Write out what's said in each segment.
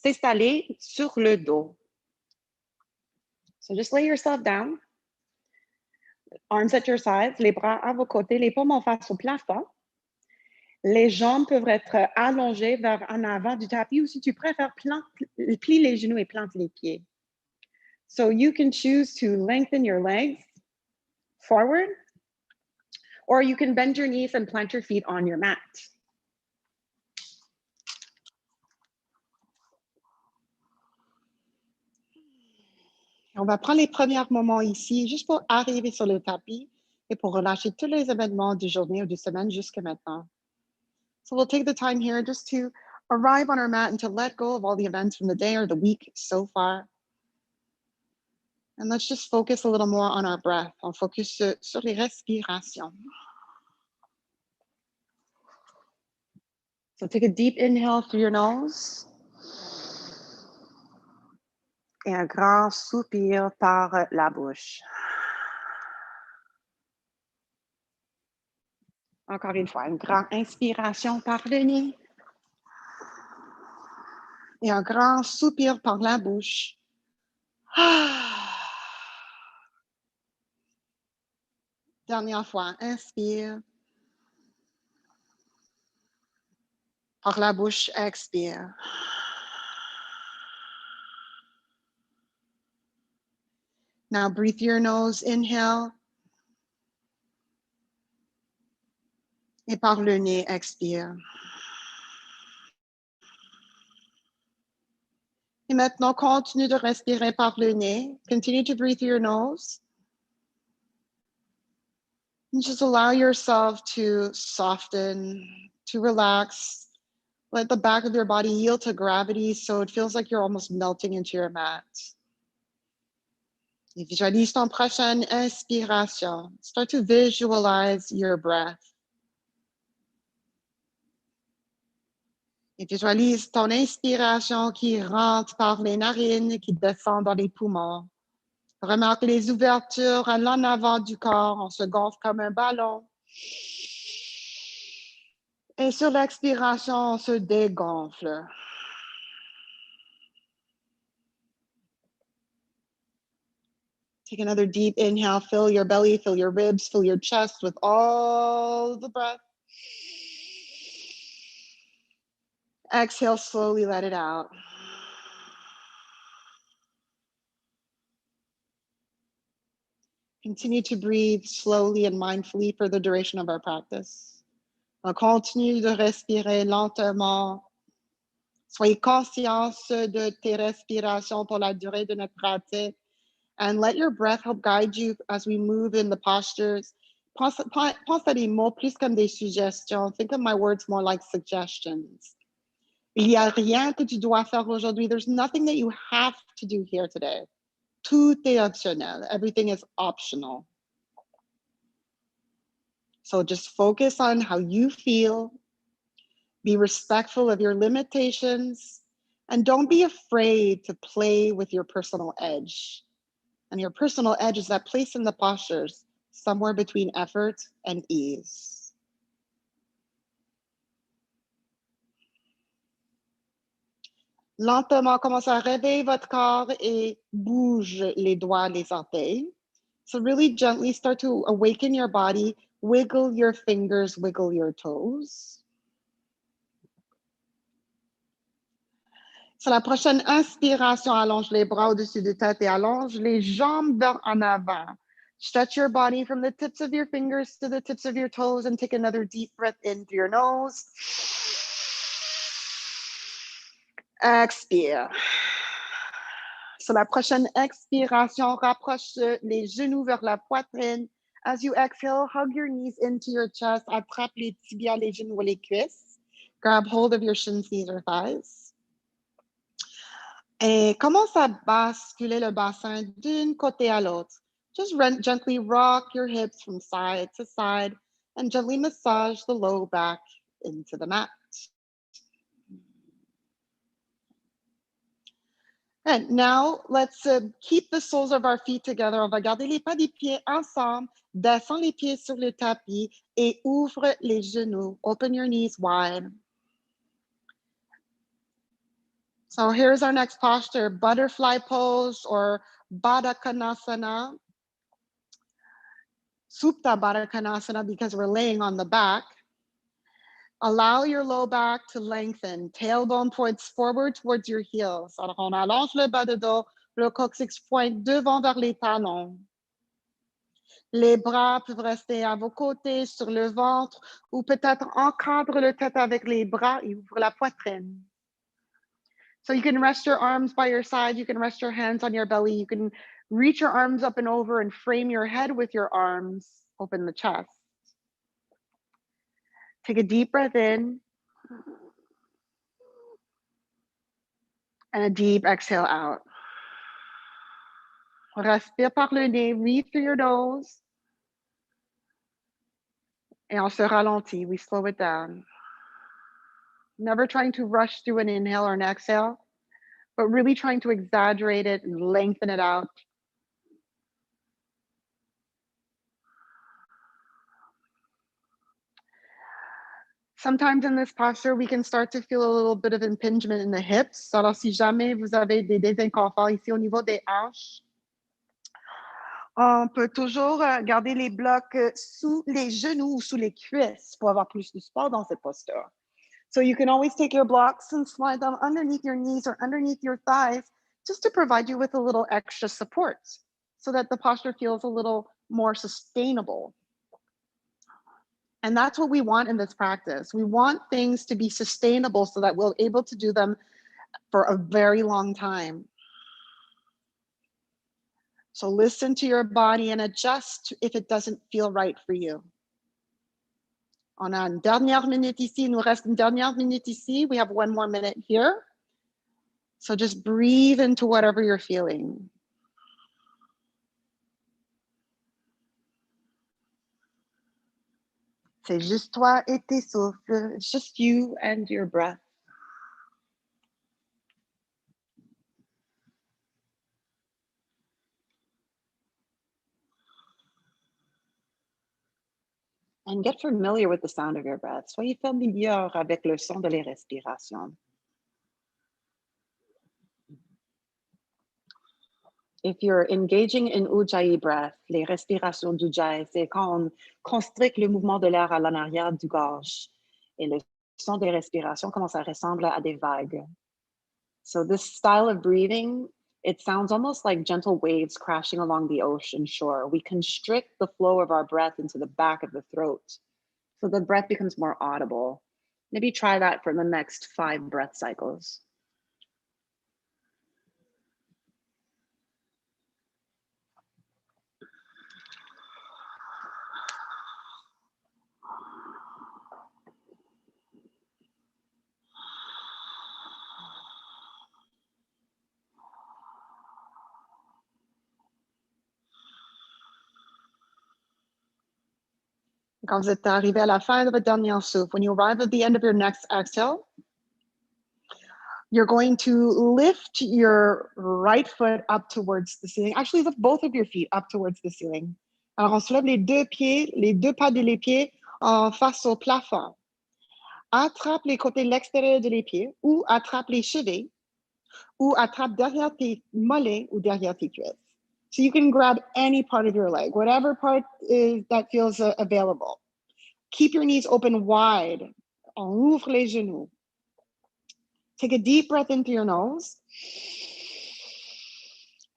s'installer sur le dos. So just lay yourself down. Arms at your sides, les bras à vos côtés, les paumes en face au plafond. Les jambes peuvent être allongées vers en avant du tapis ou si tu préfères, plie les genoux et plante les pieds. So you can choose to lengthen your legs forward, or you can bend your knees and plant your feet on your mat. On va prendre les premiers moments ici, juste pour arriver sur le tapis et pour relâcher tous les événements du journée ou du semaine jusqu'à maintenant. So we'll take the time here just to arrive on our mat and to let go of all the events from the day or the week so far. And let's just focus a little more on our breath. On focus sur les respirations. So take a deep inhale through your nose. Et un grand soupir par la bouche. Encore une fois, une grande inspiration par le nez. Et un grand soupir par la bouche. Dernière fois, inspire. Par la bouche, expire. Now breathe through your nose, inhale. Et par le nez, expire. Et maintenant, continue de respirer par le nez. Continue to breathe through your nose. And just allow yourself to soften, to relax. Let the back of your body yield to gravity so it feels like you're almost melting into your mat. Et visualise ton prochaine inspiration. Start to visualize your breath. Et visualise ton inspiration qui rentre par les narines, qui descend dans les poumons. Remarque les ouvertures à l'en avant du corps. On se gonfle comme un ballon. Et sur l'expiration, on se dégonfle. Take another deep inhale. Fill your belly, fill your ribs, fill your chest with all the breath. Exhale, slowly let it out. Continue to breathe slowly and mindfully for the duration of our practice. On continue de respirer lentement. Soyez conscients de tes respirations pour la durée de notre pratique. And let your breath help guide you as we move in the postures. Pense à des mots plus comme des suggestions. Think of my words more like suggestions. Il n'y a rien que tu dois faire aujourd'hui. There's nothing that you have to do here today. Tout est optionnel. Everything is optional. So just focus on how you feel. Be respectful of your limitations. And don't be afraid to play with your personal edge. And your personal edge is that place in the postures, somewhere between effort and ease. Lentement, commencez à réveiller votre corps et bouge les doigts, les orteils. So really gently start to awaken your body, wiggle your fingers, wiggle your toes. Sur la prochaine inspiration, allonge les bras au-dessus de tête et allonge les jambes vers en avant. Stretch your body from the tips of your fingers to the tips of your toes and take another deep breath in through your nose. Expire. Sur la prochaine expiration, rapproche les genoux vers la poitrine. As you exhale, hug your knees into your chest. Attrape les tibias, les genoux et les cuisses. Grab hold of your shins, knees, or thighs. Et commence à basculer le bassin d'un côté à l'autre. Just gently rock your hips from side to side and gently massage the low back into the mat. And now let's keep the soles of our feet together. On va garder les pas des pieds ensemble. Descends les pieds sur le tapis et ouvre les genoux. Open your knees wide. So here's our next posture, butterfly pose or Badakanasana. Supta Badakanasana because we're laying on the back. Allow your low back to lengthen, tailbone points forward towards your heels. Alors on allonge le bas de dos, le coccyx pointe devant vers les talons. Les bras peuvent rester à vos côtés, sur le ventre, ou peut-être encadre le tête avec les bras et ouvre la poitrine. So you can rest your arms by your side, you can rest your hands on your belly, you can reach your arms up and over and frame your head with your arms, open the chest. Take a deep breath in. And a deep exhale out. Respire par le nez, breathe through your nose. Et on se ralentit, we slow it down. Never trying to rush through an inhale or an exhale, but really trying to exaggerate it and lengthen it out. Sometimes in this posture, we can start to feel a little bit of impingement in the hips. Alors, si jamais vous avez des désinconforts ici au niveau des hanches, on peut toujours garder les blocs sous les genoux ou sous les cuisses pour avoir plus de support dans cette posture. So you can always take your blocks and slide them underneath your knees or underneath your thighs just to provide you with a little extra support so that the posture feels a little more sustainable. And that's what we want in this practice. We want things to be sustainable so that we're able to do them for a very long time. So listen to your body and adjust if it doesn't feel right for you. On a une dernière minute ici, il nous reste une dernière minute ici. We have one more minute here. So just breathe into whatever you're feeling. C'est juste toi et tes souffles. It's just you and your breath. And get familiar with the sound of your breath. Soyez familier avec le son de les respirations. If you're engaging in Ujjayi breath, les respirations d'Ujjayi, c'est quand on constricte le mouvement de l'air à l'en arrière du gorge. Et le son des respirations commence à ressembler à des vagues. So this style of breathing, it sounds almost like gentle waves crashing along the ocean shore. We constrict the flow of our breath into the back of the throat. So the breath becomes more audible. Maybe try that for the next 5 breath cycles. Quand vous êtes arrivé à la fin de votre dernier souffle, when you arrive at the end of your next exhale, you're going to lift your right foot up towards the ceiling. Actually, lift both of your feet up towards the ceiling. Alors, on soulève les deux pieds, les deux pas des pieds en face au plafond. Attrape les côtés l'extérieur de les pieds ou attrape les chevilles ou attrape derrière tes mollets ou derrière tes cuisses. So you can grab any part of your leg, whatever part is that feels available. Keep your knees open wide. On ouvre les genoux. Take a deep breath into your nose.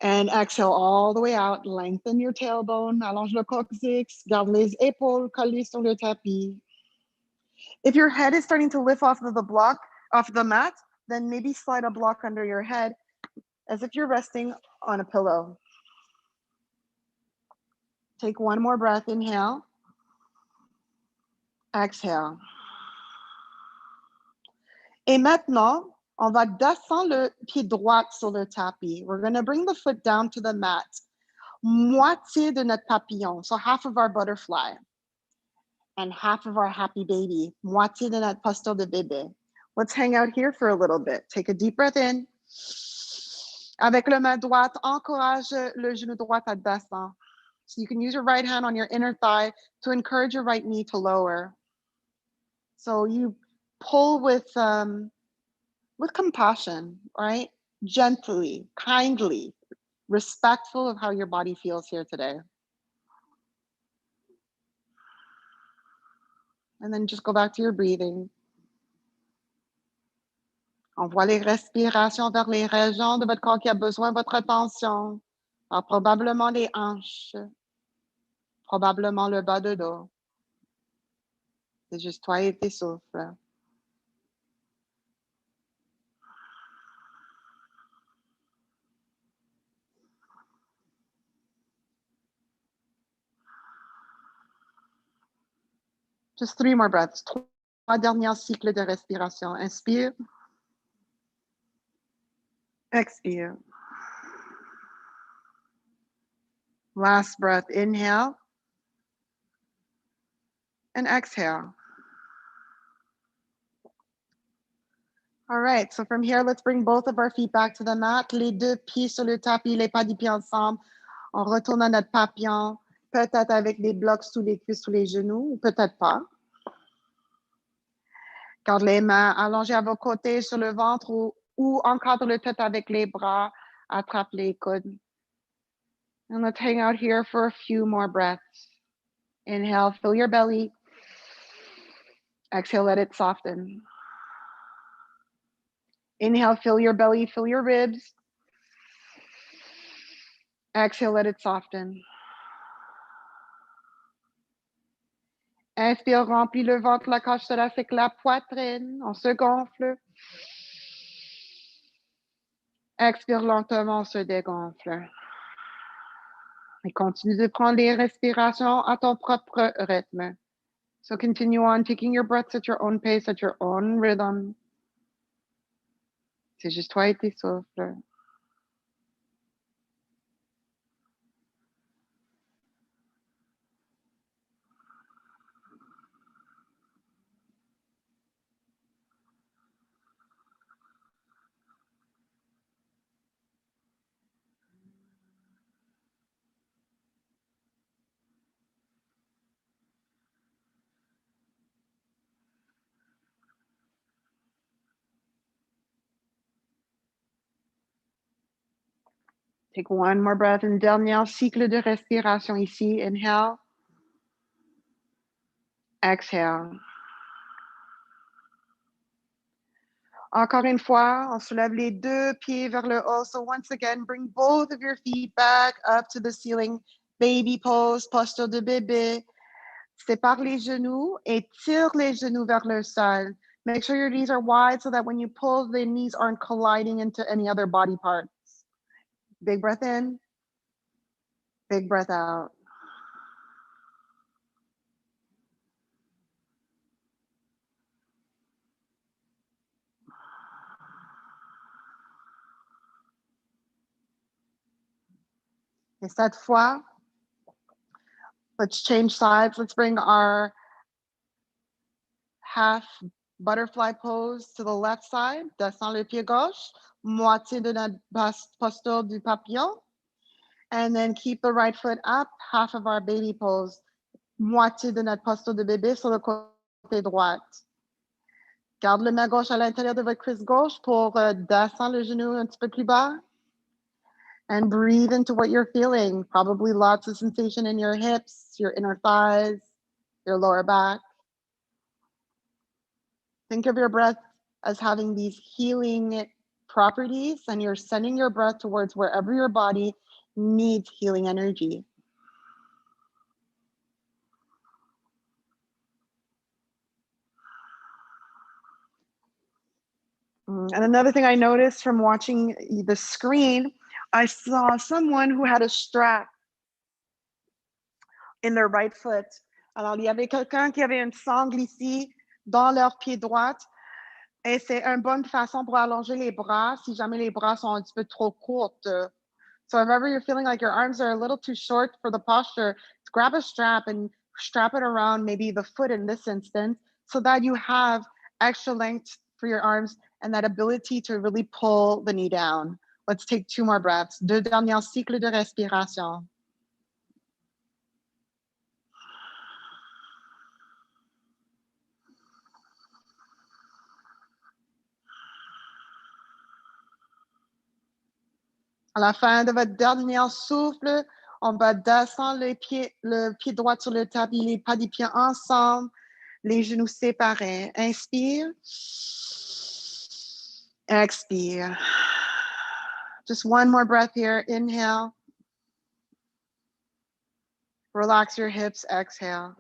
And exhale all the way out. Lengthen your tailbone. Allonge le coccyx. Garde les épaules collées sur le tapis. If your head is starting to lift off of the block, off the mat, then maybe slide a block under your head as if you're resting on a pillow. Take one more breath. Inhale. Exhale. Et maintenant, on va descendre le pied droit sur le tapis. We're going to bring the foot down to the mat. Moitié de notre papillon, so half of our butterfly. And half of our happy baby. Moitié de notre posture de bébé. Let's hang out here for a little bit. Take a deep breath in. Avec la main droite, encourage le genou droit à descendre. So you can use your right hand on your inner thigh to encourage your right knee to lower. So you pull with with compassion, right? Gently, kindly, respectful of how your body feels here today. And then just go back to your breathing. Envoie les respirations vers les régions de votre corps qui a besoin de votre attention. Alors, probablement les hanches, probablement le bas de dos. C'est juste toi et tes souffles. Just 3 more breaths. 3 derniers cycles de respiration. Inspire. Expire. Last breath. Inhale. And exhale. All right, so from here, let's bring both of our feet back to the mat. Les deux pieds sur le tapis, les pas du pied ensemble. On retourne à notre papillon, peut-être avec des blocs sous les cuisses, sous les genoux, ou peut-être pas. Garde les mains allongées à vos côtés sur le ventre ou encadre le tête avec les bras. Attrape les coudes. And let's hang out here for a few more breaths. Inhale, fill your belly. Exhale, let it soften. Inhale, fill your belly, fill your ribs. Exhale, let it soften. Inspire, remplis le ventre, la cage thoracique, la poitrine. On se gonfle. Expire lentement, on se dégonfle. Et continue de prendre les respirations à ton propre rythme. So continue on taking your breaths at your own pace, at your own rhythm. C'est juste toi et tes souffles. Take one more breath. Une dernière cycle de respiration ici. Inhale. Exhale. Encore une fois, on soulève les deux pieds vers le haut. So once again, bring both of your feet back up to the ceiling. Baby pose, posture de bébé. Sépare les genoux et tire les genoux vers le sol. Make sure your knees are wide so that when you pull, the knees aren't colliding into any other body parts. Big breath in, big breath out. Et cette fois, let's change sides. Let's bring our half butterfly pose to the left side. Descends le pied gauche, moitié de notre posture du papillon. And then keep the right foot up, half of our baby pose, moitié de notre posture de bébé sur le côté droit. Garde le main gauche à l'intérieur de votre cuisse gauche pour descendre le genou un petit peu plus bas. And breathe into what you're feeling. Probably lots of sensation in your hips, your inner thighs, your lower back. Think of your breath as having these healing properties, and you're sending your breath towards wherever your body needs healing energy. And another thing I noticed from watching the screen, I saw someone who had a strap in their right foot. Alors, il y avait quelqu'un qui avait une sangle ici dans leur pied droit. Et c'est une bonne façon pour allonger les bras si jamais les bras sont un petit peu trop courtes. So if ever you're feeling like your arms are a little too short for the posture, grab a strap and strap it around maybe the foot in this instance so that you have extra length for your arms and that ability to really pull the knee down. Let's take 2 more breaths. 2 derniers cycles de respiration. À la fin de votre dernier souffle, on va descendre le pied droit sur le tapis, les pas des pieds ensemble, les genoux séparés. Inspire. Expire. Just one more breath here. Inhale. Relax your hips. Exhale.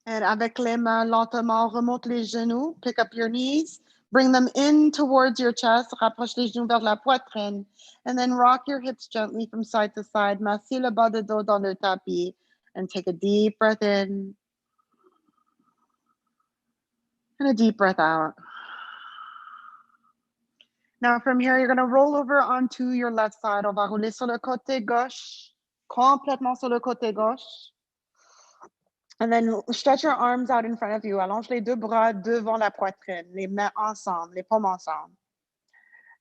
And avec les mains, lentement, remonte les genoux. Pick up your knees. Bring them in towards your chest. Rapproche les genoux vers la poitrine. And then rock your hips gently from side to side. Massez le bas de dos dans le tapis. And take a deep breath in. And a deep breath out. Now from here, you're going to roll over onto your left side. On va rouler sur le côté gauche. Complètement sur le côté gauche. And then stretch your arms out in front of you. Allonge les deux bras devant la poitrine. Les mains ensemble, les paumes ensemble.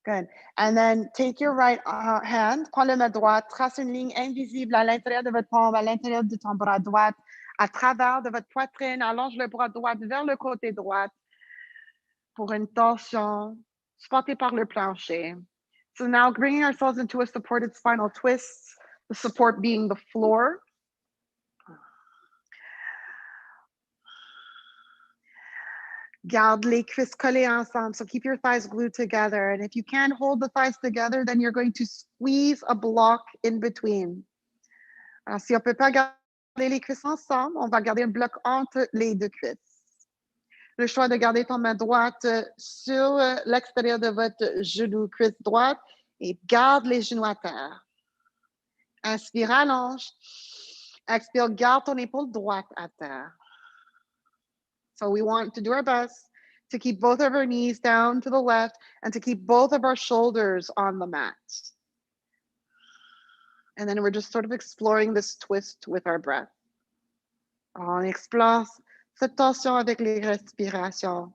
Good. And then take your right hand, prends le main droite, trace une ligne invisible à l'intérieur de votre paume, à l'intérieur de ton bras droit, à travers de votre poitrine, allonge le bras droit vers le côté droit pour une torsion supportée par le plancher. So now bringing ourselves into a supported spinal twist, the support being the floor. Garde les cuisses collées ensemble. So keep your thighs glued together. And if you can't hold the thighs together, then you're going to squeeze a block in between. Alors, si on ne peut pas garder les cuisses ensemble, on va garder un bloc entre les deux cuisses. Le choix de garder ton main droite sur l'extérieur de votre genou, cuisse droite, et garde les genoux à terre. Inspire, allonge. Expire, garde ton épaule droite à terre. So we want to do our best to keep both of our knees down to the left and to keep both of our shoulders on the mat. And then we're just sort of exploring this twist with our breath. On explore cette tension avec les respirations.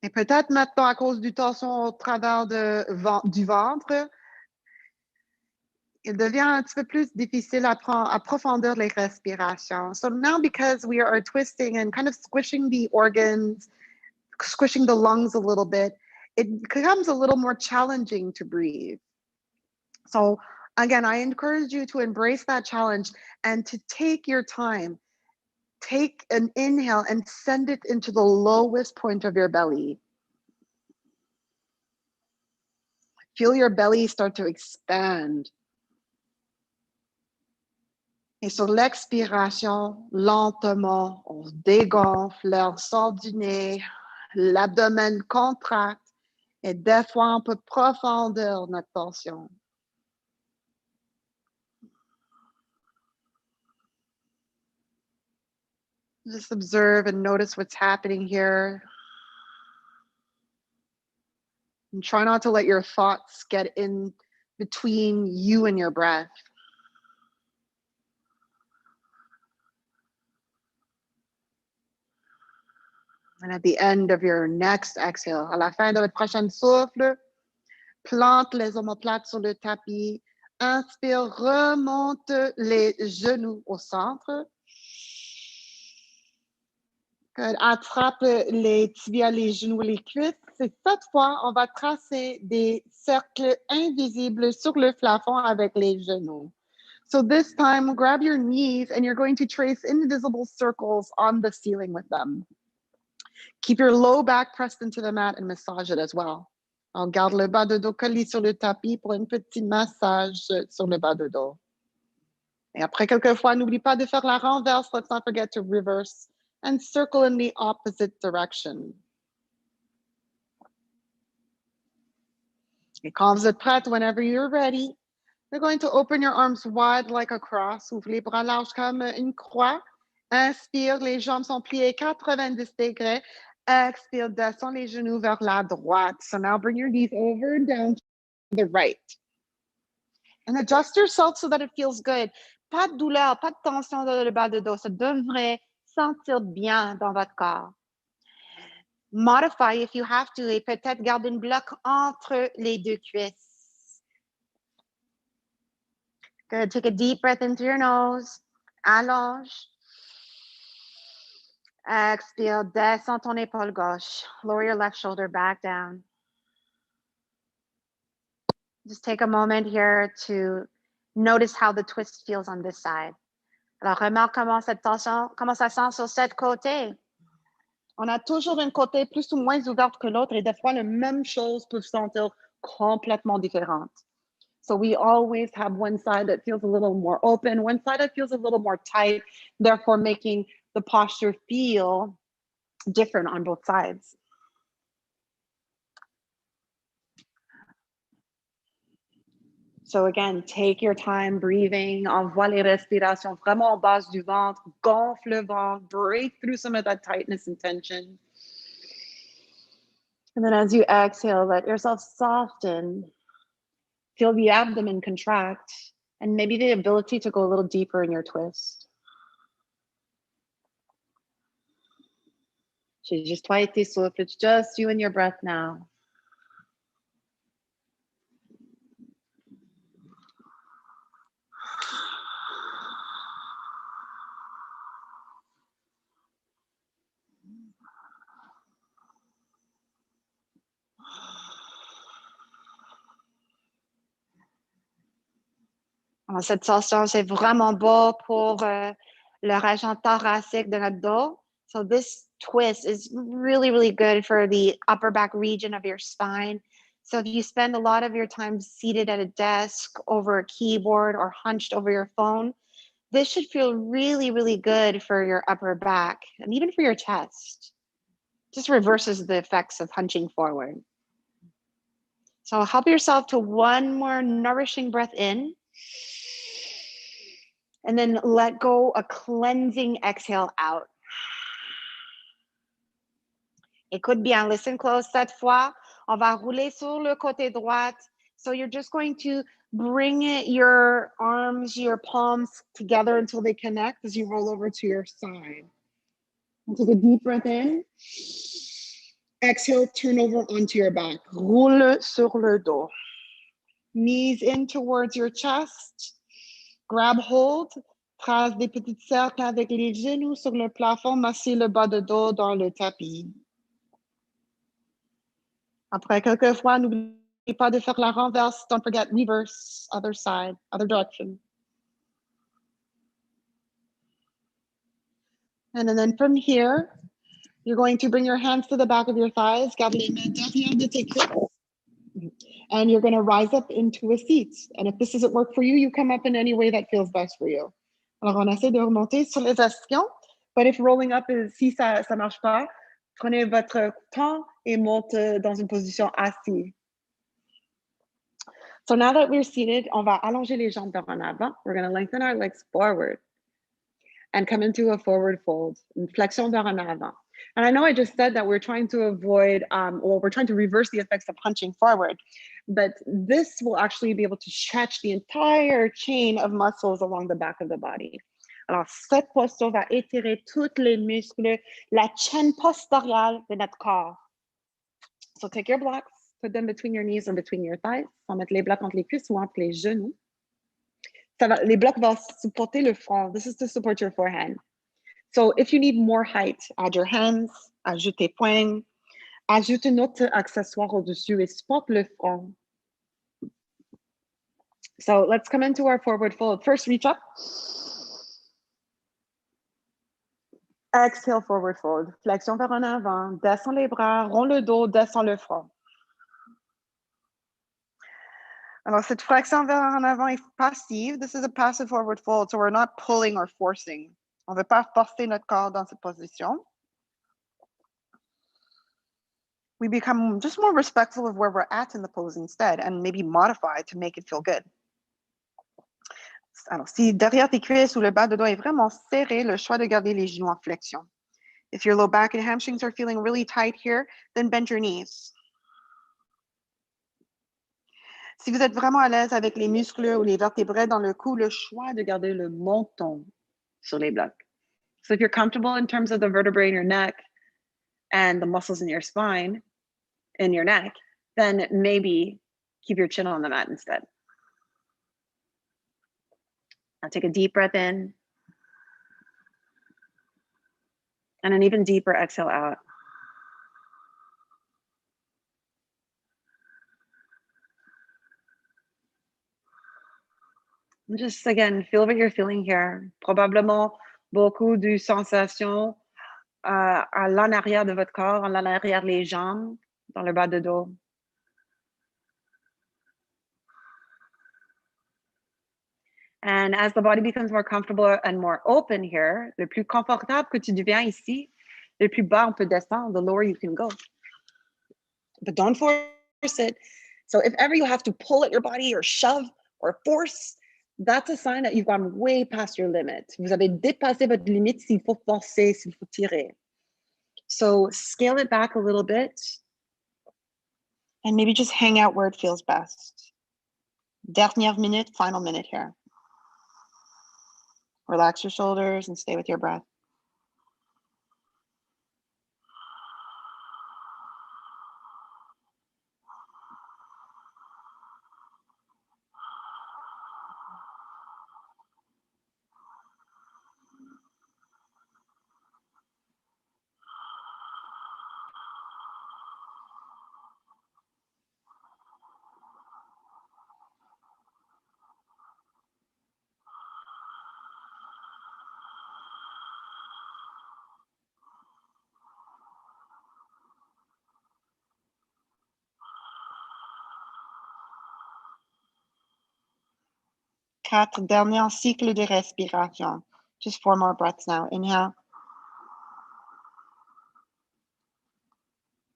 Et peut-être maintenant, à cause du tension au travers du ventre, il devient un petit peu plus difficile à approfondir les respirations. So now because we are twisting and kind of squishing the organs, squishing the lungs a little bit, it becomes a little more challenging to breathe. So again, I encourage you to embrace that challenge and to take your time. Take an inhale and send it into the lowest point of your belly. Feel your belly start to expand. Et sur l'expiration, lentement, on dégonfle, l'air sort du nez, l'abdomen contracte, et des fois, on peut profondir notre tension. Just observe and notice what's happening here. And try not to let your thoughts get in between you and your breath. And at the end of your next exhale, à la fin de votre prochaine souffle, plante les omoplates sur le tapis. Inspire, remonte les genoux au centre. Attrape les tibias, les genoux, les cuisses. Et cette fois, on va tracer des cercles invisibles sur le plafond avec les genoux. So this time, grab your knees and you're going to trace invisible circles on the ceiling with them. Keep your low back pressed into the mat and massage it as well. On garde le bas de dos collé sur le tapis pour un petit massage sur le bas de dos. Et après quelques fois, n'oublie pas de faire la renverse. Let's not forget to reverse and circle in the opposite direction. Et quand vous êtes prête, whenever you're ready, you're going to open your arms wide like a cross. Ouvre les bras larges comme une croix. Inspire, les jambes sont pliées 90 degrés. Expire, descends les genoux vers la droite. So now bring your knees over and down to the right. And adjust yourself so that it feels good. Pas de douleur, pas de tension dans le bas de dos. Ça devrait sentir bien dans votre corps. Modify if you have to, et peut-être garder un bloc entre les deux cuisses. Good. Take a deep breath into your nose. Allonge. Expire, descends ton épaule gauche. Lower your left shoulder back down. Just take a moment here to notice how the twist feels on this side. Alors, remarque comment cette tension, comment ça sent sur cette côté. On a toujours un côté plus ou moins ouvert que l'autre et des fois, les mêmes choses peuvent sentir complètement différentes. So we always have one side that feels a little more open, one side that feels a little more tight, therefore making the posture feel different on both sides. So again, take your time breathing. Envoie les respirations vraiment en base du ventre. Gonfle le ventre. Break through some of that tightness and tension. And then as you exhale, let yourself soften. Feel the abdomen contract and maybe the ability to go a little deeper in your twist. C'est juste toi et tes souffles. It's just you and your breath now. Cette tension, c'est vraiment beau pour le région thoracique de notre dos. So this twist is really, really good for the upper back region of your spine. So if you spend a lot of your time seated at a desk, over a keyboard, or hunched over your phone, this should feel really, really good for your upper back and even for your chest. Just reverses the effects of hunching forward. So help yourself to one more nourishing breath in. And then let go a cleansing exhale out. Écoute bien, listen close. Cette fois, on va rouler sur le côté droit. So you're just going to bring your arms, your palms together until they connect as you roll over to your side. And take a deep breath in. Exhale, turn over onto your back. Roule sur le dos. Knees in towards your chest. Grab hold. Trace des petits cercles avec les genoux sur le plafond. Massez le bas de dos dans le tapis. Après quelques fois, n'oubliez pas de faire la renverse. Don't forget reverse, other side, other direction. And then from here, you're going to bring your hands to the back of your thighs. Garde les mains derrière de tes cuisses. And you're going to rise up into a seat. And if this doesn't work for you, you come up in any way that feels best for you. Alors, on essaie de remonter sur les ischions. But if rolling up, si ça ne marche pas, prenez votre temps et monte dans une position assise. So now that we're seated, on va allonger les jambes vers en avant. We're going to lengthen our legs forward and come into a forward fold, une flexion vers en avant. And I know I just said that we're trying to avoid, or we're trying to reverse the effects of punching forward, but this will actually be able to stretch the entire chain of muscles along the back of the body. Alors, cette posture va étirer tous les muscles, la chaîne postériore de notre corps. So take your blocks, put them between your knees or between your thighs. On va mettre les blocs entre les cuisses ou entre les genoux. Les blocs vont supporter le front. This is to support your forehead. So if you need more height, add your hands, ajoute tes poings, ajoute un autre accessoire au-dessus et supporte le front. So let's come into our forward fold. First, reach up. Exhale, forward fold. Flexion vers en avant. Descends les bras, rond le dos, descends le front. Alors, cette flexion vers en avant est passive. This is a passive forward fold, so we're not pulling or forcing. On ne veut pas forcer notre corps dans cette position. We become just more respectful of where we're at in the pose instead, and maybe modify to make it feel good. Alors, si derrière tes cuisses ou le bas de dos est vraiment serré, le choix de garder les genoux en flexion. If your low back and hamstrings are feeling really tight here, then bend your knees. Si vous êtes vraiment à l'aise avec les muscles ou les vertébrés dans le cou, le choix de garder le menton sur les blocs. So if you're comfortable in terms of the vertebrae in your neck and the muscles in your spine, in your neck, then maybe keep your chin on the mat instead. Now take a deep breath in. And an even deeper exhale out. And just again, feel what you're feeling here. Probablement beaucoup de sensations à l'en arrière de votre corps, en arrière les jambes, dans le bas de dos. And as the body becomes more comfortable and more open here, le plus confortable que tu deviens ici, le plus bas on peut descendre, the lower you can go. But don't force it. So if ever you have to pull at your body or shove or force, that's a sign that you've gone way past your limit. Vous avez dépassé votre limite s'il faut forcer, s'il faut tirer. So scale it back a little bit. And maybe just hang out where it feels best. Dernière minute, final minute here. Relax your shoulders and stay with your breath. Quatre derniers cycles de respiration. Just 4 more breaths now. Inhale.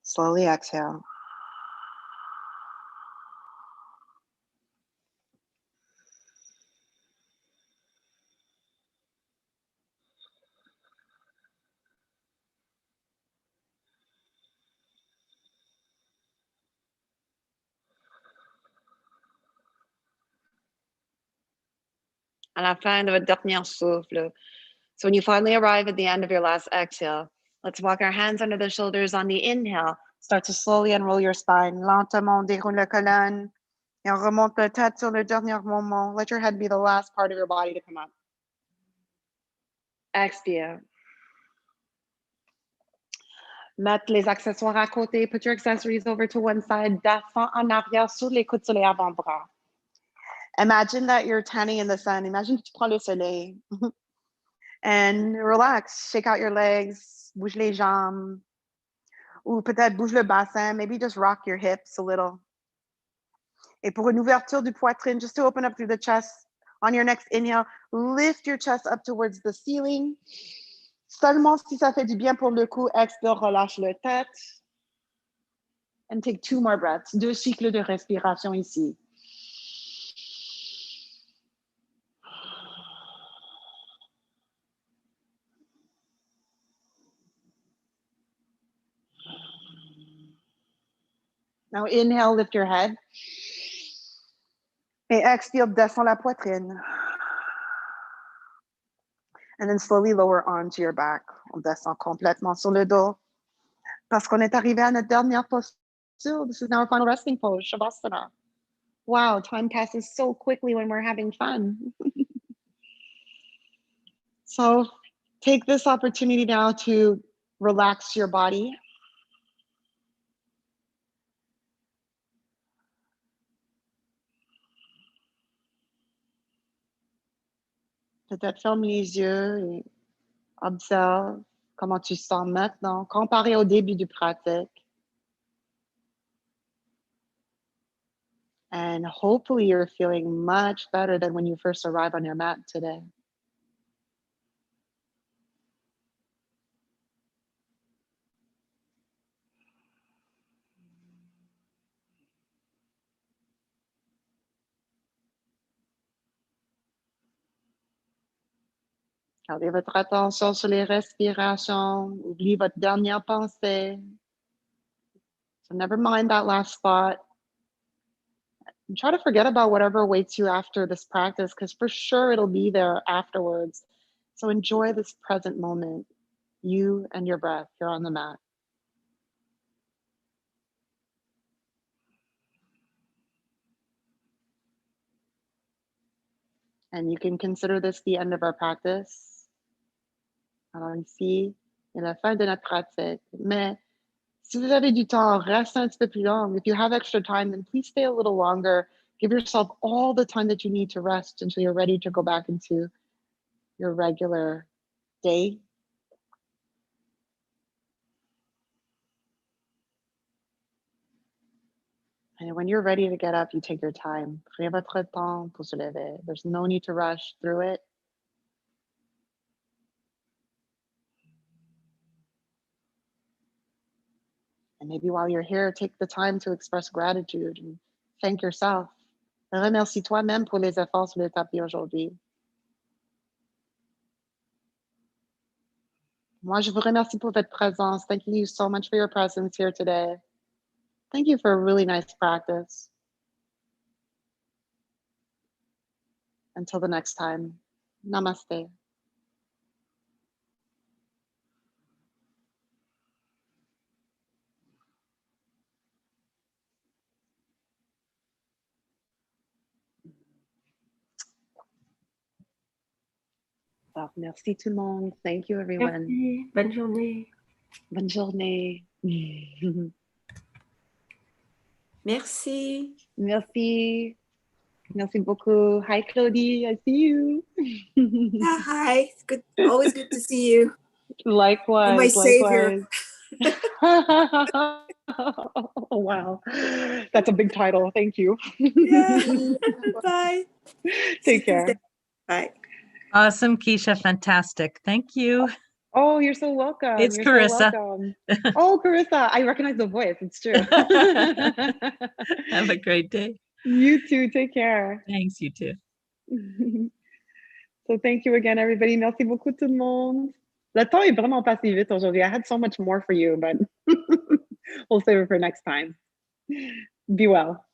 Slowly exhale. À la fin de votre dernier souffle. So when you finally arrive at the end of your last exhale, let's walk our hands under the shoulders on the inhale. Start to slowly unroll your spine. Lentement, déroule la colonne. Et on remonte la tête sur le dernier moment. Let your head be the last part of your body to come up. Expire. Mettre les accessoires à côté. Put your accessories over to one side. Descends en arrière sur les coudes sur les avant-bras. Imagine that you're tanning in the sun. Imagine que tu prends le soleil. And relax. Shake out your legs. Bouge les jambes. Ou peut-être bouge le bassin. Maybe just rock your hips a little. Et pour une ouverture du poitrine, just to open up through the chest, on your next inhale, lift your chest up towards the ceiling. Seulement si ça fait du bien pour le cou, expire, relâche la tête. And take 2 more breaths. 2 cycles de respiration ici. Now inhale, lift your head. Et expire, descends la poitrine. And then slowly lower onto your back. On descend complètement sur le dos. Parce qu'on est arrivé à notre dernière posture. This is now our final resting pose, Shavasana. Wow, time passes so quickly when we're having fun. So take this opportunity now to relax your body. Peut-être ferme les yeux et observe comment tu sens maintenant, comparé au début du pratique. And hopefully you're feeling much better than when you first arrived on your mat today. Gardez votre attention sur les respirations. Oubliez votre dernière pensée. So never mind that last thought. And try to forget about whatever awaits you after this practice, because for sure it'll be there afterwards. So enjoy this present moment, you and your breath here on the mat. And you can consider this the end of our practice. Allons ici, et la fin de notre pratique. Mais si vous avez du temps, reste un petit peu plus long. If you have extra time, then please stay a little longer. Give yourself all the time that you need to rest until you're ready to go back into your regular day. And when you're ready to get up, you take your time. Prenez votre temps pour se lever. There's no need to rush through it. And maybe while you're here, take the time to express gratitude and thank yourself. Remercie toi-même pour les efforts sur le tapis aujourd'hui. Moi, je vous remercie pour votre présence. Thank you so much for your presence here today. Thank you for a really nice practice. Until the next time, namaste. Alors, merci tout le monde. Thank you, everyone. Merci. Bonne journée. Bonne journée. Merci. Merci. Merci beaucoup. Hi, Claudie. I see you. Yeah, hi. It's good. Always good to see you. Likewise. My savior. Oh, wow. That's a big title. Thank you. Yeah. Bye. Take care. Bye. Awesome, Keisha. Fantastic. Thank you. Oh, you're so welcome. It's You're Carissa. So welcome. Oh, Carissa. I recognize the voice. It's true. Have a great day. You too. Take care. Thanks, you too. So thank you again, everybody. Merci beaucoup tout le monde. Le temps est vraiment passé vite aujourd'hui. I had so much more for you, but we'll save it for next time. Be well.